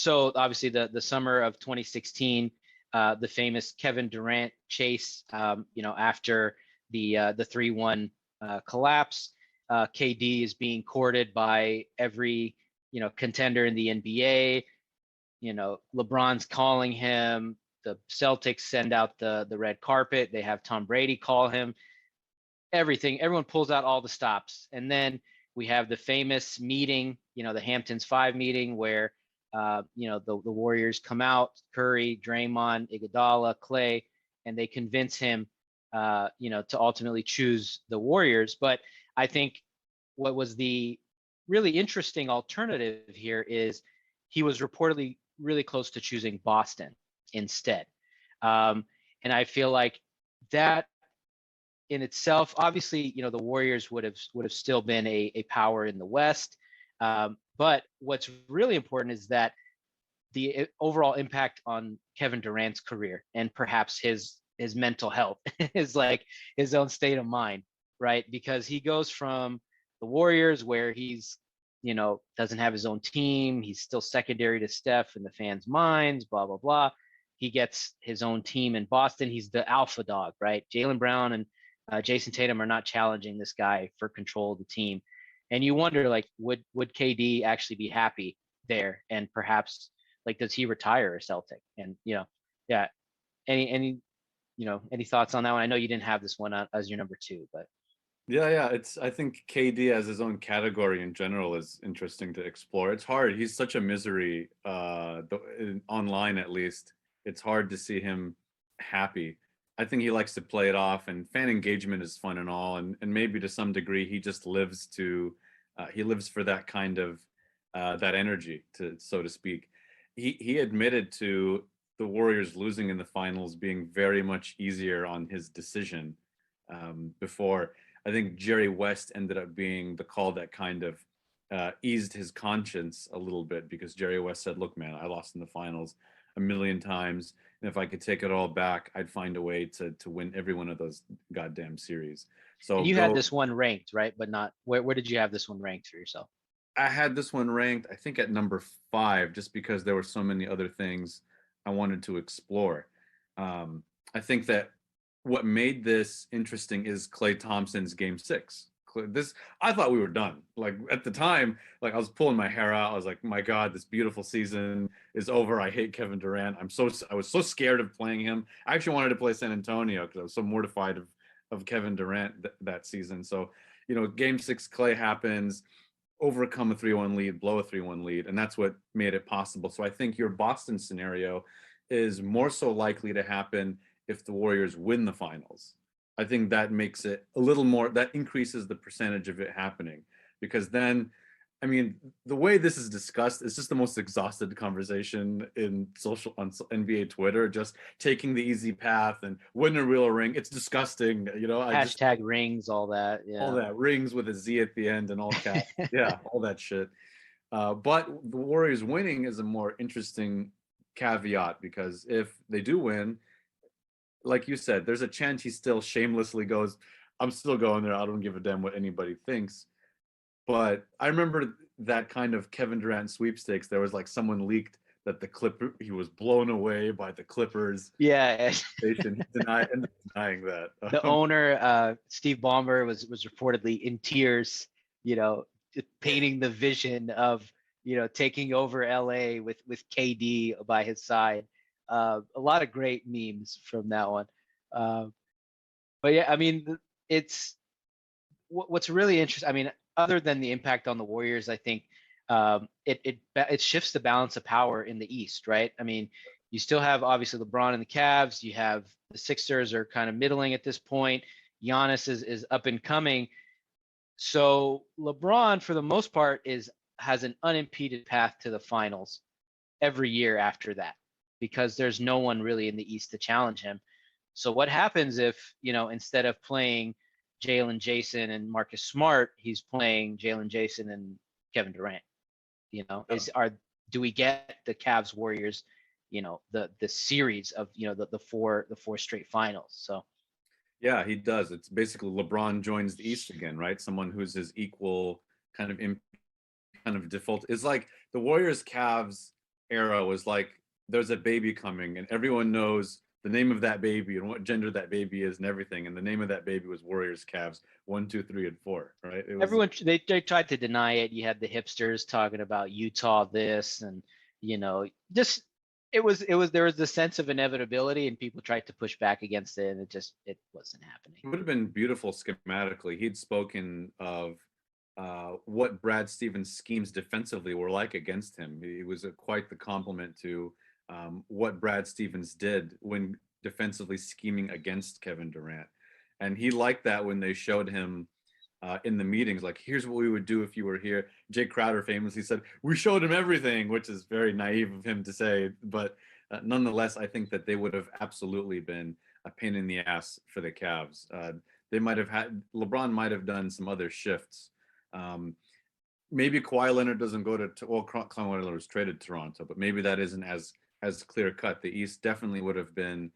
So obviously the summer of 2016, the famous Kevin Durant chase, after the 3-1 collapse, KD is being courted by every contender in the NBA. LeBron's calling him. The Celtics send out the red carpet. They have Tom Brady call him. Everyone pulls out all the stops, and then we have the famous meeting, the Hamptons 5 meeting, where the Warriors come out, Curry, Draymond, Iguodala, Clay, and they convince him to ultimately choose the Warriors. But I think what was the really interesting alternative here is he was reportedly really close to choosing Boston instead. And I feel like that in itself, obviously, the Warriors would have still been a power in the West. But what's really important is that the overall impact on Kevin Durant's career and perhaps his mental health is like his own state of mind, right? Because he goes from the Warriors, where he's doesn't have his own team, he's still secondary to Steph in the fans' minds, blah blah blah. He gets his own team in Boston. He's the alpha dog, right? Jaylen Brown and Jason Tatum are not challenging this guy for control of the team, and you wonder, like, would KD actually be happy there? And perhaps, like, does he retire a Celtic? And yeah. Any thoughts on that one? I know you didn't have this one as your number 2, but Yeah. I think KD as his own category in general is interesting to explore. It's hard. He's such a misery, online at least. It's hard to see him happy. I think he likes to play it off, and fan engagement is fun and all, and maybe to some degree he just lives for that kind of that energy, so to speak. He admitted to the Warriors losing in the finals being very much easier on his decision before. I think Jerry West ended up being the call that kind of eased his conscience a little bit, because Jerry West said, "Look, man, I lost in the finals a million times, and if I could take it all back, I'd find a way to win every one of those goddamn series." So and you had this one ranked, right? But not where did you have this one ranked for yourself? I had this one ranked, I think, at number 5, just because there were so many other things I wanted to explore. I think that what made this interesting is Klay Thompson's Game 6. This, I thought we were done. Like, at the time, like, I was pulling my hair out. I was like, my God, this beautiful season is over. I hate Kevin Durant. I was so scared of playing him. I actually wanted to play San Antonio because I was so mortified of Kevin Durant that season. So, Game 6, Klay happens, overcome a 3-1 lead, blow a 3-1 lead, and that's what made it possible. So I think your Boston scenario is more so likely to happen if the Warriors win the finals. I think that makes it a little more, that increases the percentage of it happening, because then, I mean, the way this is discussed is just the most exhausted conversation on NBA Twitter, just taking the easy path and win a real ring. It's disgusting, Hashtag rings, all that. Yeah. All that, rings with a Z at the end and all caps. Yeah, all that shit. But the Warriors winning is a more interesting caveat, because if they do win, like you said, there's a chance he still shamelessly goes, "I'm still going there. I don't give a damn what anybody thinks." But I remember that kind of Kevin Durant sweepstakes. There was like someone leaked that he was blown away by the Clippers. Yeah. Denying that. The owner, Steve Ballmer, was reportedly in tears, painting the vision of taking over LA with KD by his side. A lot of great memes from that one. But yeah, I mean, it's what's really interesting. I mean, other than the impact on the Warriors, I think it shifts the balance of power in the East, right? I mean, you still have obviously LeBron and the Cavs. You have the Sixers are kind of middling at this point. Giannis is up and coming. So LeBron, for the most part, has an unimpeded path to the finals every year after that, because there's no one really in the East to challenge him. So what happens if, instead of playing Jalen, Jason, and Marcus Smart, he's playing Jalen, Jason, and Kevin Durant? Do we get the Cavs Warriors, the series of the four straight finals? So yeah, he does. It's basically LeBron joins the East again, right? Someone who's his equal kind of default. It's like the Warriors Cavs era was like, there's a baby coming and everyone knows the name of that baby and what gender that baby is and everything. And the name of that baby was Warriors Cavs 1, 2, 3, and 4. Right? It was Everyone they tried to deny it. You had the hipsters talking about Utah this, and just it was there was the sense of inevitability, and people tried to push back against it, and it wasn't happening. It would have been beautiful schematically. He'd spoken of what Brad Stevens' schemes defensively were like against him. It was quite the compliment to what Brad Stevens did when defensively scheming against Kevin Durant. And he liked that when they showed him in the meetings, like, here's what we would do if you were here. Jay Crowder famously said, we showed him everything, which is very naive of him to say. But nonetheless, I think that they would have absolutely been a pain in the ass for the Cavs. They might have LeBron might have done some other shifts. Maybe Kawhi Leonard doesn't go to, Kawhi Leonard was traded to Toronto, but maybe that isn't as clear cut. The East definitely would have been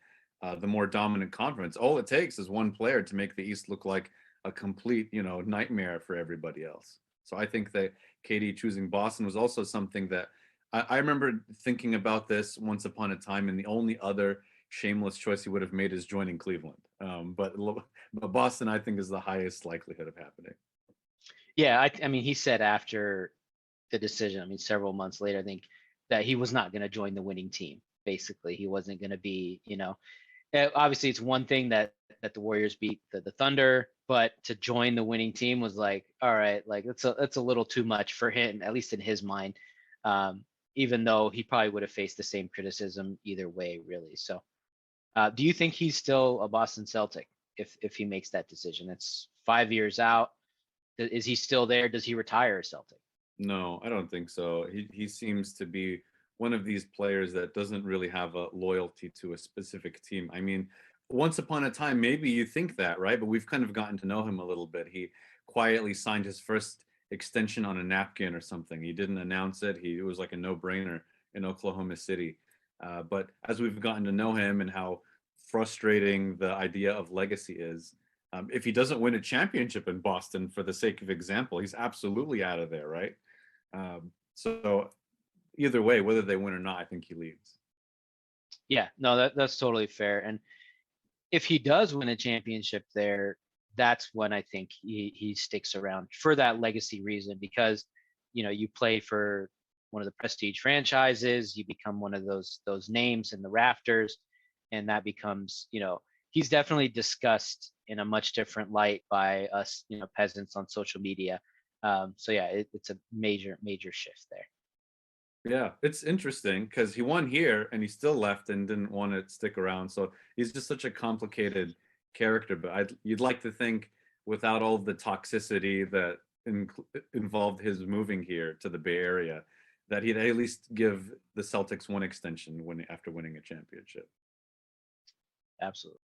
the more dominant conference. All it takes is one player to make the East look like a complete, nightmare for everybody else. So I think that KD choosing Boston was also something that I remember thinking about this once upon a time, and the only other shameless choice he would have made is joining Cleveland. But Boston, I think, is the highest likelihood of happening. Yeah, I mean, he said after the decision, I mean, several months later, I think, that he was not going to join the winning team. Basically, he wasn't going to be, obviously it's one thing that the Warriors beat the Thunder, but to join the winning team was like, all right, like that's a little too much for him, at least in his mind. Even though he probably would have faced the same criticism either way, really. So, do you think he's still a Boston Celtic if he makes that decision? It's 5 years out. Is he still there? Does he retire a Celtic? No, I don't think so. He seems to be one of these players that doesn't really have a loyalty to a specific team. I mean, once upon a time, maybe you think that, right? But we've kind of gotten to know him a little bit. He quietly signed his first extension on a napkin or something. He didn't announce it. It was like a no-brainer in Oklahoma City. But as we've gotten to know him and how frustrating the idea of legacy is, if he doesn't win a championship in Boston, for the sake of example, he's absolutely out of there, right? So either way, whether they win or not, I think he leaves. Yeah, no, that's totally fair. And if he does win a championship there, that's when I think he sticks around for that legacy reason, because you play for one of the prestige franchises, you become one of those names in the rafters, and that becomes, he's definitely discussed in a much different light by us, peasants on social media. So yeah, it's a major shift there. Yeah, it's interesting because he won here and he still left and didn't want to stick around. So he's just such a complicated character. But you'd like to think, without all of the toxicity that involved his moving here to the Bay Area, that he'd at least give the Celtics one extension after winning a championship. Absolutely.